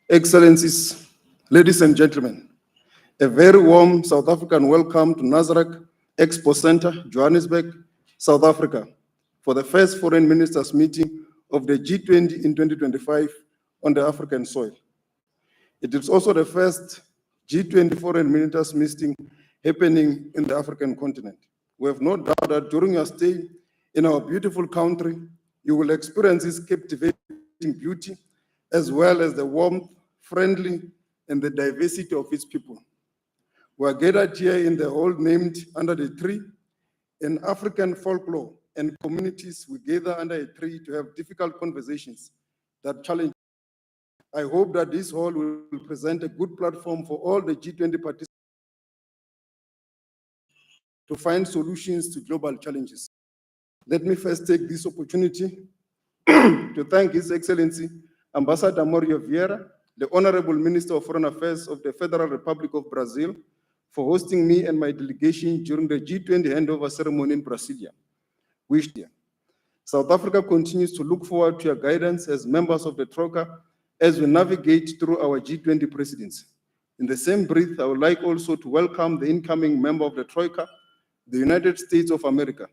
Excellencies, ladies and gentlemen, a very warm South African welcome to Nasrec Expo Center, Johannesburg, South Africa, for the first foreign ministers meeting of the G20 in 2025 on the African soil. It is also the first G20 foreign ministers meeting happening in the African continent. We have no doubt that during your stay in our beautiful country, you will experience its captivating beauty, as well as the warmth, friendly, and the diversity of its people. We are gathered here in the hall named Under the Tree. In African folklore and communities, we gather under a tree to have difficult conversations that challenge. I hope that this hall will present a good platform for all the G20 participants to find solutions to global challenges. Let me first take this opportunity to thank His Excellency Ambassador Mario Vieira, the Honorable Minister of Foreign Affairs of the Federal Republic of Brazil, for hosting me and my delegation during the G20 handover ceremony in Brasilia. South Africa continues to look forward to your guidance as members of the Troika as we navigate through our G20 presidency. In the same breath, I would like also to welcome the incoming member of the Troika, the United States of America.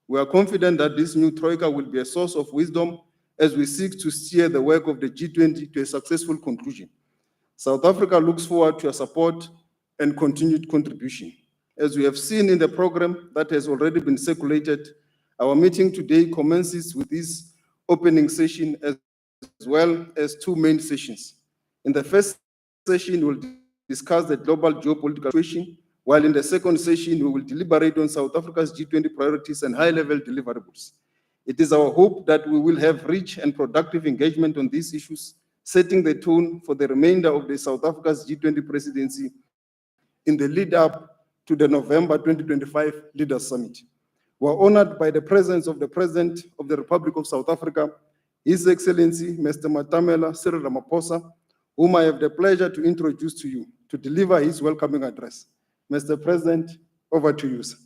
We are confident that this new Troika will be a source of wisdom as we seek to steer the work of the G20 to a successful conclusion. South Africa looks forward to your support and continued contribution. As we have seen in the program that has already been circulated, our meeting today commences with this opening session as well as two main sessions. In the first session, we'll discuss the global geopolitical situation, while in the second session, we will deliberate on South Africa's G20 priorities and high-level deliverables. It is our hope that we will have rich and productive engagement on these issues, setting the tone for the remainder of the South Africa's G20 presidency in the lead-up to the November 2025 Leaders Summit. We are honored by the presence of the President of the Republic of South Africa, His Excellency Mr. Matamela Cyril Ramaphosa, whom I have the pleasure to introduce to you to deliver his welcoming address. Mr. President, over to you, sir.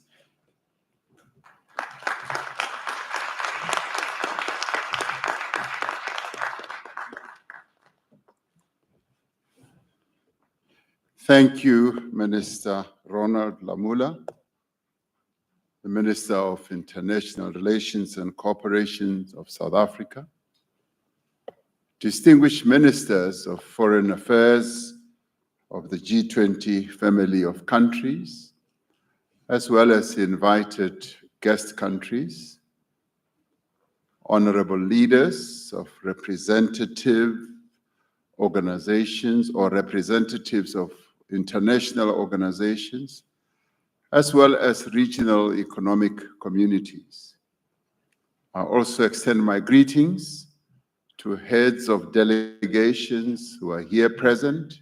Thank you, Minister Ronald Lamola, the Minister of International Relations and Cooperation of South Africa, distinguished ministers of foreign affairs of the G20 family of countries, as well as invited guest countries, honorable leaders of representative organizations or representatives of international organizations, as well as regional economic communities. I also extend my greetings to heads of delegations who are here present,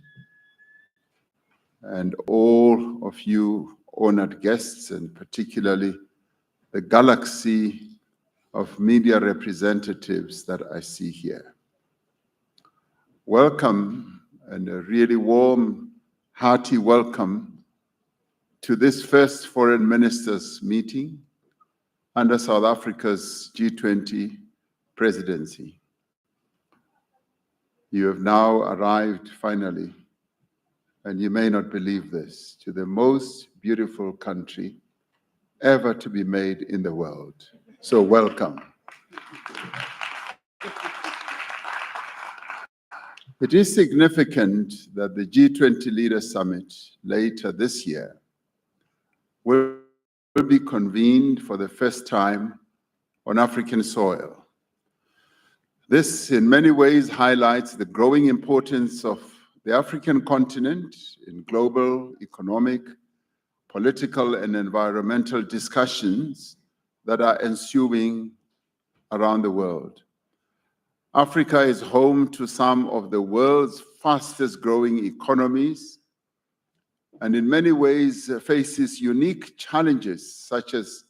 and all of you honored guests, and particularly the galaxy of media representatives that I see here. Welcome, and a really warm, hearty welcome to this first foreign ministers meeting under South Africa's G20 presidency. You have now arrived finally, and you may not believe this, to the most beautiful country ever to be made in the world. So welcome. It is significant that the G20 Leaders Summit later this year will be convened for the first time on African soil. This, in many ways, highlights the growing importance of the African continent in global economic, political, and environmental discussions that are ensuing around the world. Africa is home to some of the world's fastest growing economies, and in many ways faces unique challenges such as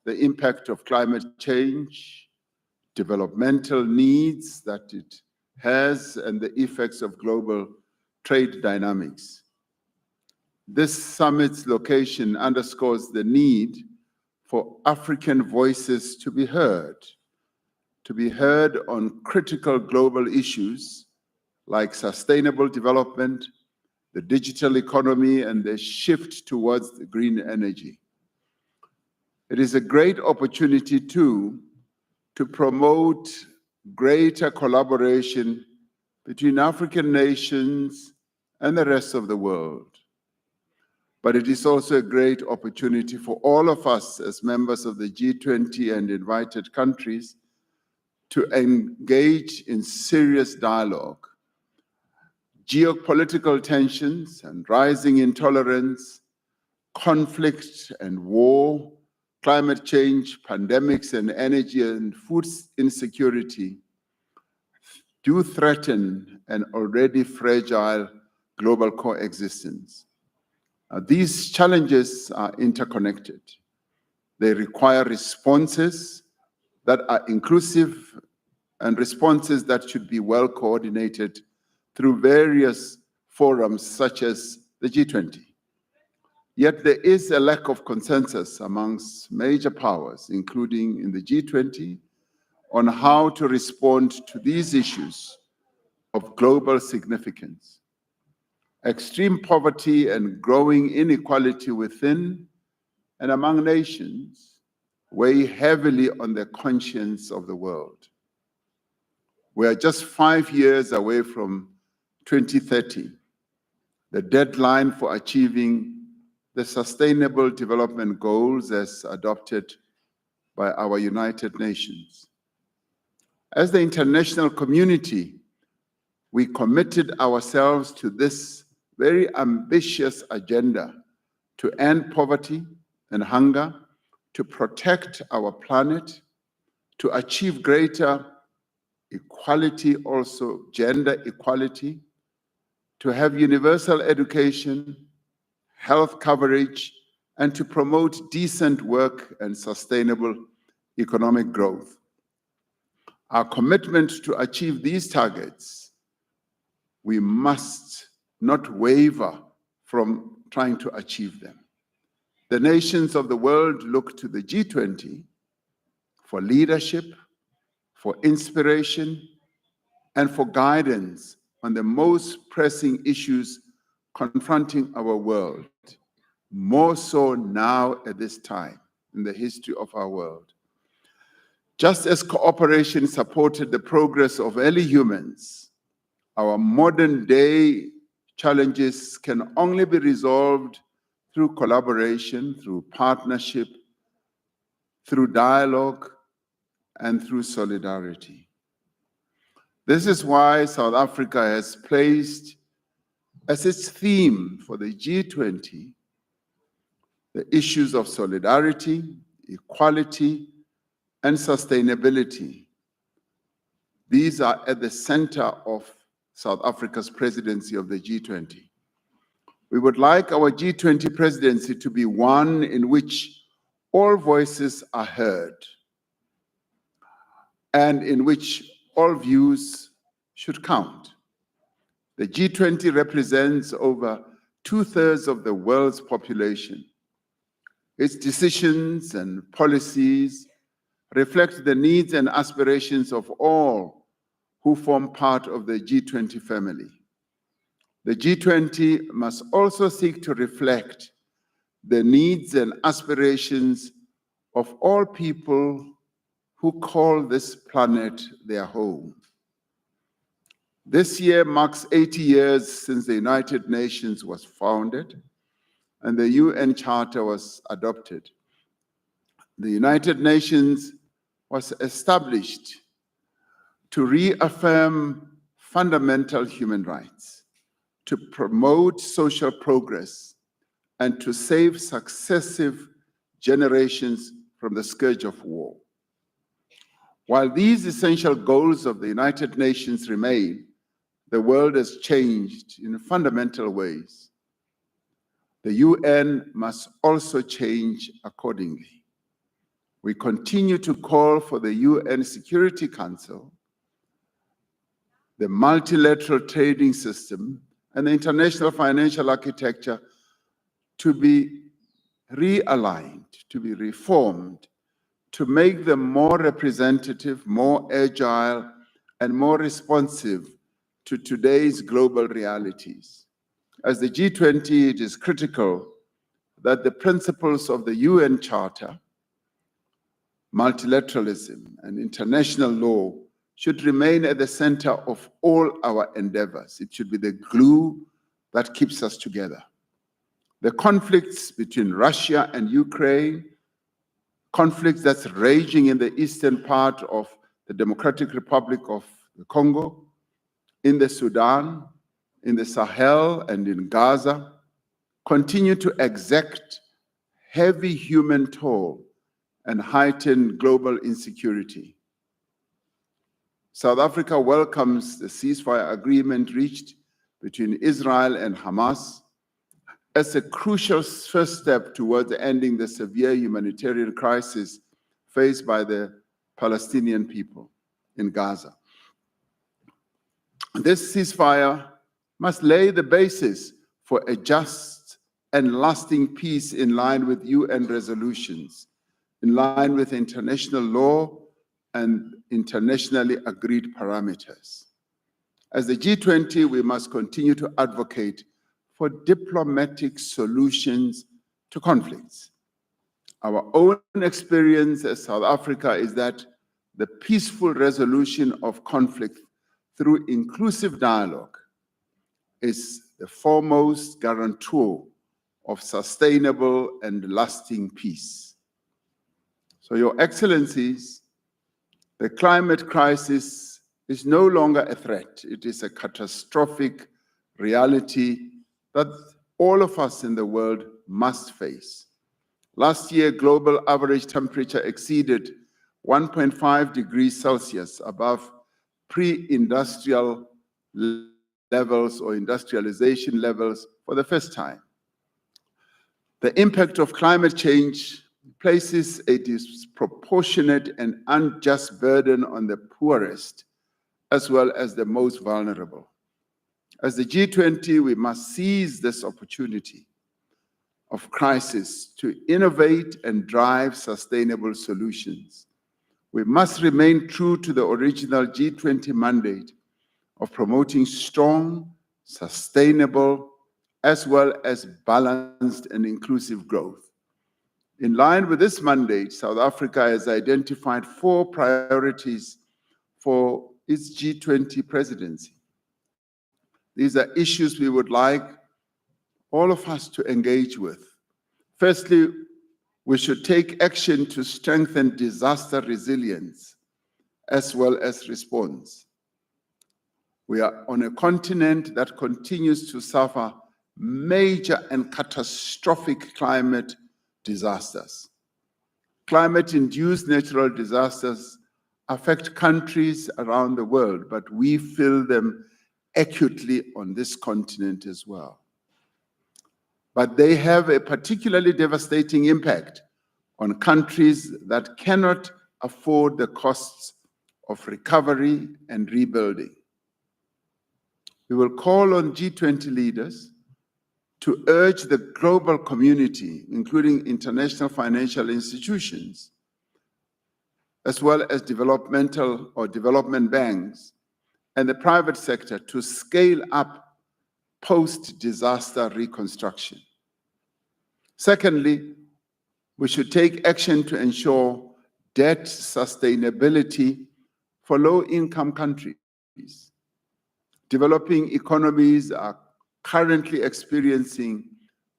the impact of climate change, developmental needs that it has, and the effects of global trade dynamics. This summit's location underscores the need for African voices to be heard on critical global issues like sustainable development, the digital economy, and the shift towards the green energy. It is a great opportunity, too, to promote greater collaboration between African nations and the rest of the world. But it is also a great opportunity for all of us as members of the G20 and invited countries to engage in serious dialogue. Geopolitical tensions and rising intolerance, conflict and war, climate change, pandemics, and energy and food insecurity do threaten an already fragile global coexistence. These challenges are interconnected. They require responses that are inclusive and responses that should be well coordinated through various forums such as the G20. Yet there is a lack of consensus amongst major powers, including in the G20, on how to respond to these issues of global significance. Extreme poverty and growing inequality within and among nations weigh heavily on the conscience of the world. We are just 5 years away from 2030, the deadline for achieving the Sustainable Development Goals as adopted by our United Nations. As the international community, we committed ourselves to this very ambitious agenda to end poverty and hunger, to protect our planet, to achieve greater equality, also gender equality, to have universal education, health coverage, and to promote decent work and sustainable economic growth. Our commitment to achieve these targets, we must not waver from trying to achieve them. The nations of the world look to the G20 for leadership, for inspiration, and for guidance on the most pressing issues confronting our world, more so now at this time in the history of our world. Just as cooperation supported the progress of early humans, our modern day challenges can only be resolved through collaboration, through partnership, through dialogue, and through solidarity. This is why South Africa has placed as its theme for the G20 the issues of solidarity, equality, and sustainability. These are at the center of South Africa's presidency of the G20. We would like our G20 presidency to be one in which all voices are heard and in which all views should count. The G20 represents over 2/3 of the world's population. Its decisions and policies reflect the needs and aspirations of all who form part of the G20 family. The G20 must also seek to reflect the needs and aspirations of all people who call this planet their home. This year marks 80 years since the United Nations was founded and the UN Charter was adopted. The United Nations was established to reaffirm fundamental human rights, to promote social progress, and to save successive generations from the scourge of war. While these essential goals of the United Nations remain, the world has changed in fundamental ways. The UN must also change accordingly. We continue to call for the UN Security Council, the multilateral trading system, and the international financial architecture to be realigned, to be reformed, to make them more representative, more agile, and more responsive to today's global realities. As the G20, it is critical that the principles of the UN Charter, multilateralism, and international law should remain at the center of all our endeavors. It should be the glue that keeps us together. The conflicts between Russia and Ukraine, conflicts that's raging in the eastern part of the Democratic Republic of the Congo, in the Sudan, in the Sahel, and in Gaza, continue to exact heavy human toll and heighten global insecurity. South Africa welcomes the ceasefire agreement reached between Israel and Hamas as a crucial first step towards ending the severe humanitarian crisis faced by the Palestinian people in Gaza. This ceasefire must lay the basis for a just and lasting peace in line with UN resolutions, in line with international law and internationally agreed parameters. As the G20, we must continue to advocate for diplomatic solutions to conflicts. Our own experience as South Africa is that the peaceful resolution of conflict through inclusive dialogue is the foremost guarantor of sustainable and lasting peace. So, Your Excellencies, the climate crisis is no longer a threat. It is a catastrophic reality that all of us in the world must face. Last year, global average temperature exceeded 1.5 degrees Celsius above pre-industrial levels or industrialization levels for the first time. The impact of climate change places a disproportionate and unjust burden on the poorest, as well as the most vulnerable. As the G20, we must seize this opportunity of crisis to innovate and drive sustainable solutions. We must remain true to the original G20 mandate of promoting strong, sustainable, as well as balanced and inclusive growth. In line with this mandate, South Africa has identified 4 priorities for its G20 presidency. These are issues we would like all of us to engage with. Firstly, we should take action to strengthen disaster resilience as well as response. We are on a continent that continues to suffer major and catastrophic climate disasters. Climate-induced natural disasters affect countries around the world, but we feel them acutely on this continent as well. But they have a particularly devastating impact on countries that cannot afford the costs of recovery and rebuilding. We will call on G20 leaders to urge the global community, including international financial institutions, as well as developmental or development banks, and the private sector to scale up post-disaster reconstruction. Secondly, we should take action to ensure debt sustainability for low-income countries. Developing economies are currently experiencing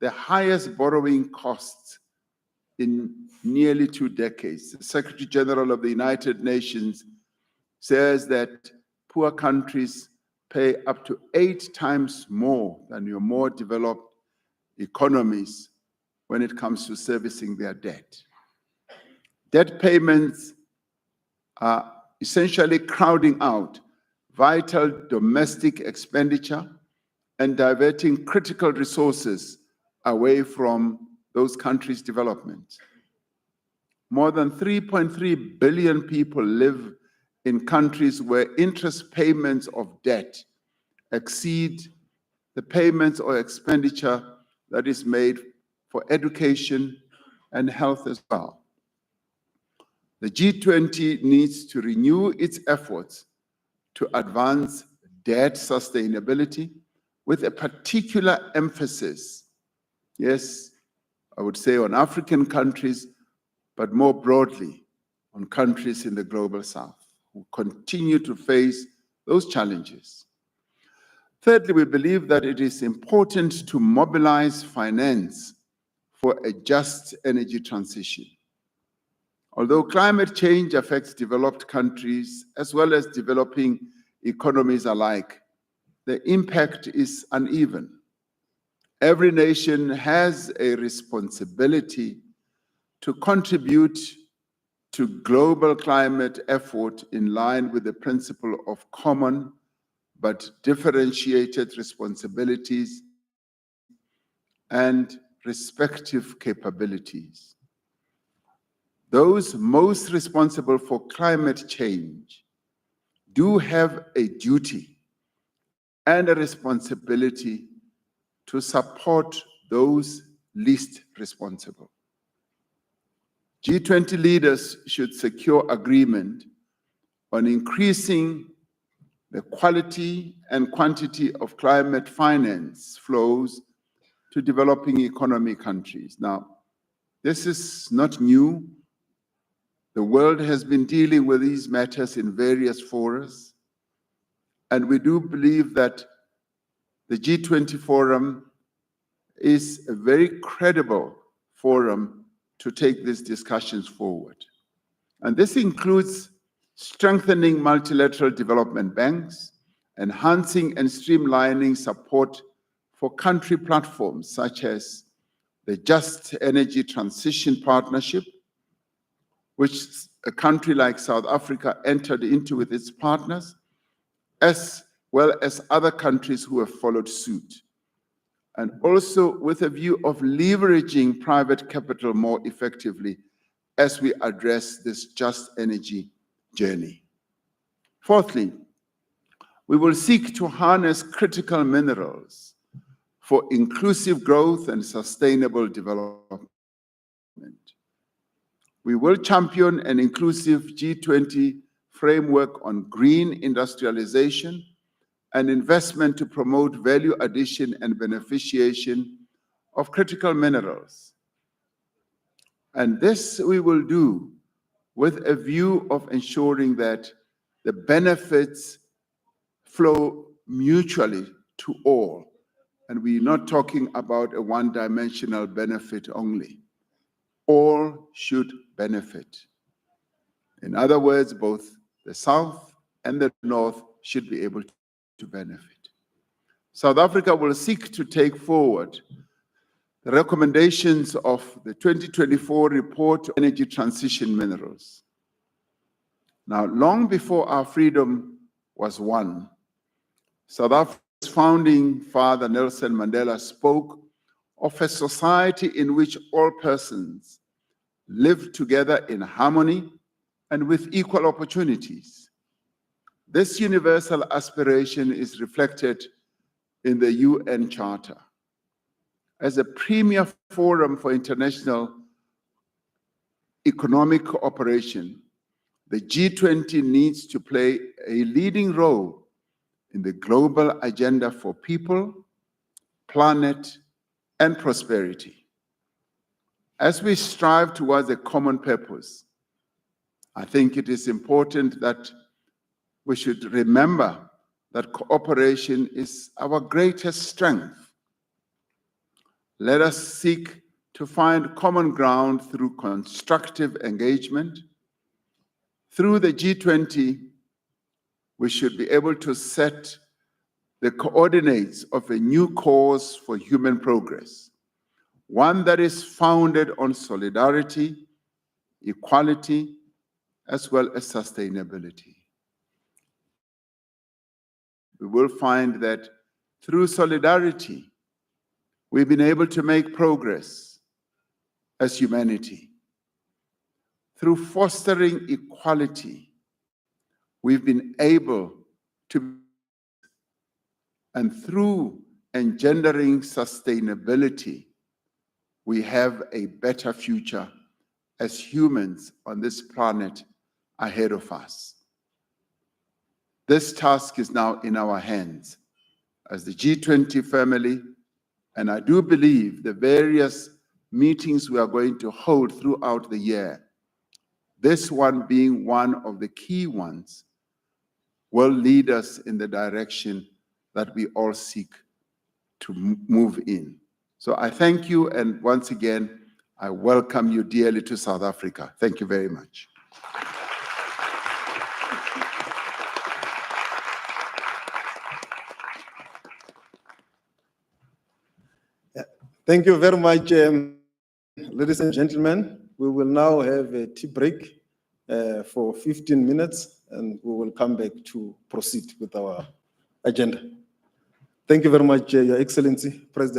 the highest borrowing costs in nearly 2 decades. The Secretary General of the United Nations says that poor countries pay up to 8 times more than your more developed economies when it comes to servicing their debt. Debt payments are essentially crowding out vital domestic expenditure and diverting critical resources away from those countries' development. More than 3.3 billion people live in countries where interest payments of debt exceed the payments or expenditure that is made for education and health as well. The G20 needs to renew its efforts to advance debt sustainability, with a particular emphasis, yes, I would say on African countries, but more broadly on countries in the global south who continue to face those challenges. Thirdly, we believe that it is important to mobilize finance for a just energy transition. Although climate change affects developed countries as well as developing economies alike, the impact is uneven. Every nation has a responsibility to contribute to global climate effort in line with the principle of common but differentiated responsibilities and respective capabilities. Those most responsible for climate change do have a duty and a responsibility to support those least responsible. G20 leaders should secure agreement on increasing the quality and quantity of climate finance flows to developing economy countries. Now, this is not new. The world has been dealing with these matters in various forums, and we do believe that the G20 forum is a very credible forum to take these discussions forward. And this includes strengthening multilateral development banks, enhancing and streamlining support for country platforms such as the Just Energy Transition Partnership, which a country like South Africa entered into with its partners, as well as other countries who have followed suit, and also with a view of leveraging private capital more effectively as we address this just energy journey. Fourthly, we will seek to harness critical minerals for inclusive growth and sustainable development. We will champion an inclusive G20 framework on green industrialization and investment to promote value addition and beneficiation of critical minerals. And this we will do with a view of ensuring that the benefits flow mutually to all. And we're not talking about a one-dimensional benefit only. All should benefit. In other words, both the South and the North should be able to benefit. South Africa will seek to take forward the recommendations of the 2024 report on energy transition minerals. Now, long before our freedom was won, South Africa's founding father, Nelson Mandela, spoke of a society in which all persons live together in harmony and with equal opportunities. This universal aspiration is reflected in the UN Charter. As a premier forum for international economic cooperation, the G20 needs to play a leading role in the global agenda for people, planet, and prosperity. As we strive towards a common purpose, I think it is important that we should remember that cooperation is our greatest strength. Let us seek to find common ground through constructive engagement. Through the G20, we should be able to set the coordinates of a new course for human progress, one that is founded on solidarity, equality, as well as sustainability. We will find that through solidarity, we've been able to make progress as humanity. Through fostering equality, we've been able to, and through engendering sustainability, we have a better future as humans on this planet ahead of us. This task is now in our hands as the G20 family, and I do believe the various meetings we are going to hold throughout the year, this one being one of the key ones, will lead us in the direction that we all seek to move in. So I thank you, and once again, I welcome you dearly to South Africa. Thank you very much. Thank you very much, ladies and gentlemen. We will now have a tea break for 15 minutes, and we will come back to proceed with our agenda. Thank you very much, Your Excellency, President.